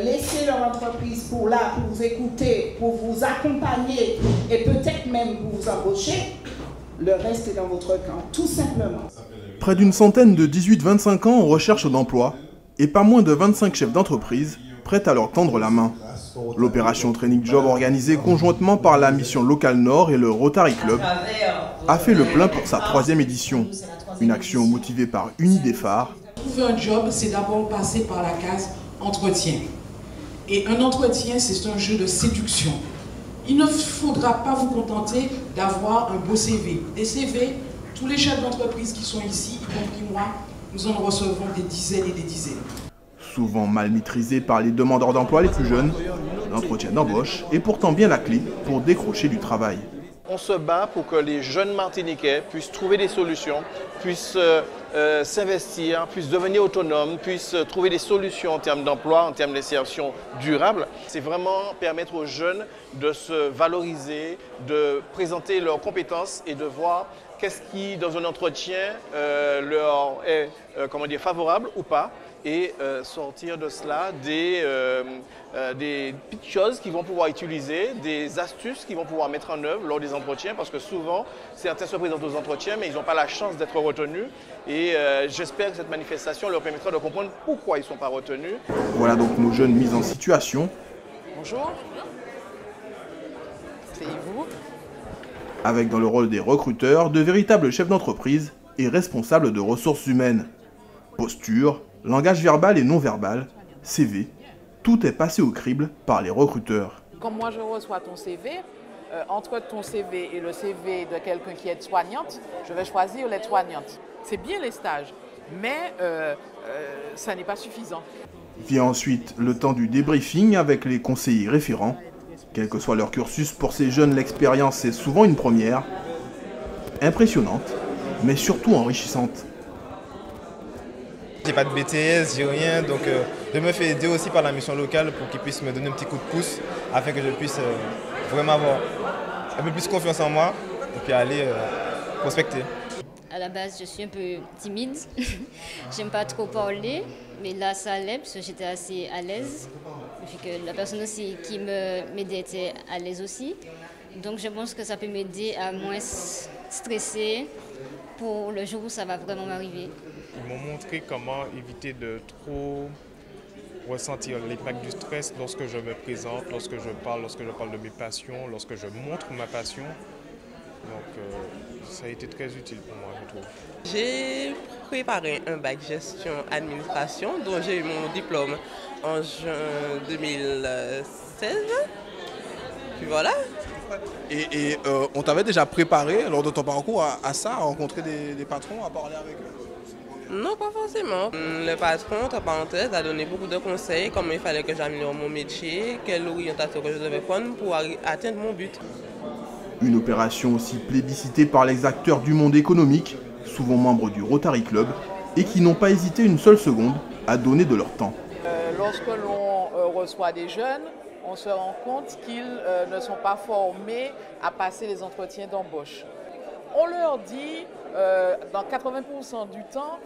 laisser leur entreprise pour vous écouter, pour vous accompagner et peut-être même pour vous embaucher, le reste est dans votre camp, tout simplement. Près d'une centaine de 18-25 ans en recherche d'emploi et pas moins de 25 chefs d'entreprise prêts à leur tendre la main. L'opération Training Job organisée conjointement par la mission Local Nord et le Rotary Club a fait le plein pour sa 3e édition. Une action motivée par une idée phare. Trouver un job, c'est d'abord passer par la case entretien. Et un entretien, c'est un jeu de séduction. Il ne faudra pas vous contenter d'avoir un beau CV. Des CV, tous les chefs d'entreprise qui sont ici, y compris moi, nous en recevons des dizaines et des dizaines. Souvent mal maîtrisé par les demandeurs d'emploi les plus jeunes, l'entretien d'embauche est pourtant bien la clé pour décrocher du travail. On se bat pour que les jeunes Martiniquais puissent trouver des solutions, puissent s'investir, puissent devenir autonomes, puissent trouver des solutions en termes d'emploi, en termes d'insertion durable. C'est vraiment permettre aux jeunes de se valoriser, de présenter leurs compétences et de voir qu'est-ce qui, dans un entretien, leur est favorable ou pas. Et sortir de cela des petites choses qu'ils vont pouvoir utiliser, des astuces qu'ils vont pouvoir mettre en œuvre lors des entretiens, parce que souvent, certains se présentent aux entretiens, mais ils n'ont pas la chance d'être retenus. Et j'espère que cette manifestation leur permettra de comprendre pourquoi ils ne sont pas retenus. Voilà donc nos jeunes mis en situation. Bonjour. C'est vous. Avec dans le rôle des recruteurs, de véritables chefs d'entreprise et responsables de ressources humaines. Posture, langage verbal et non verbal, CV, tout est passé au crible par les recruteurs. Comme moi je reçois ton CV, entre ton CV et le CV de quelqu'un qui est soignante, je vais choisir l'aide-soignante. C'est bien les stages, mais ça n'est pas suffisant. Vient ensuite le temps du débriefing avec les conseillers référents. Quel que soit leur cursus, pour ces jeunes, l'expérience est souvent une première, impressionnante, mais surtout enrichissante. J'ai pas de BTS, j'ai rien, donc je me fais aider aussi par la mission locale pour qu'ils puissent me donner un petit coup de pouce afin que je puisse vraiment avoir un peu plus confiance en moi et puis aller prospecter. À la base, je suis un peu timide, j'aime pas trop parler, mais là ça allait parce que j'étais assez à l'aise, puis que la personne aussi qui m'aidait était à l'aise aussi. Donc je pense que ça peut m'aider à moins stresser pour le jour où ça va vraiment m'arriver. Ils m'ont montré comment éviter de trop ressentir l'impact du stress lorsque je me présente, lorsque je parle de mes passions, lorsque je montre ma passion. Donc ça a été très utile pour moi, je trouve. J'ai préparé un bac gestion administration dont j'ai eu mon diplôme en juin 2016. Puis voilà. Et on t'avait déjà préparé lors de ton parcours à ça, à rencontrer des patrons, à parler avec eux? Non, pas forcément. Le patron, entre parenthèses, a donné beaucoup de conseils, comme il fallait que j'améliore mon métier, quelle orientation que je devais prendre pour atteindre mon but. Une opération aussi plébiscitée par les acteurs du monde économique, souvent membres du Rotary Club, et qui n'ont pas hésité une seule seconde à donner de leur temps. Lorsque l'on reçoit des jeunes, on se rend compte qu'ils ne sont pas formés à passer les entretiens d'embauche. On leur dit, dans 80% du temps,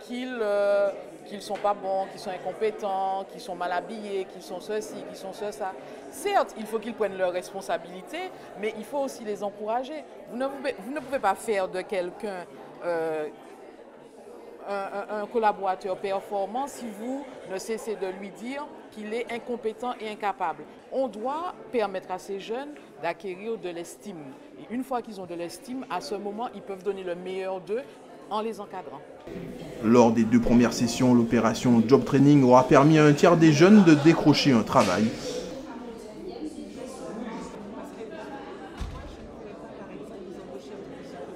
qu'ils ne sont pas bons, qu'ils sont incompétents, qu'ils sont mal habillés, qu'ils sont ceci, qu'ils sont ça. Certes, il faut qu'ils prennent leurs responsabilités, mais il faut aussi les encourager. Vous ne pouvez pas faire de quelqu'un un collaborateur performant si vous ne cessez de lui dire qu'il est incompétent et incapable. On doit permettre à ces jeunes d'acquérir de l'estime. Et une fois qu'ils ont de l'estime, à ce moment, ils peuvent donner le meilleur d'eux en les encadrant. Lors des 2 premières sessions, l'opération Job Training aura permis à un tiers des jeunes de décrocher un travail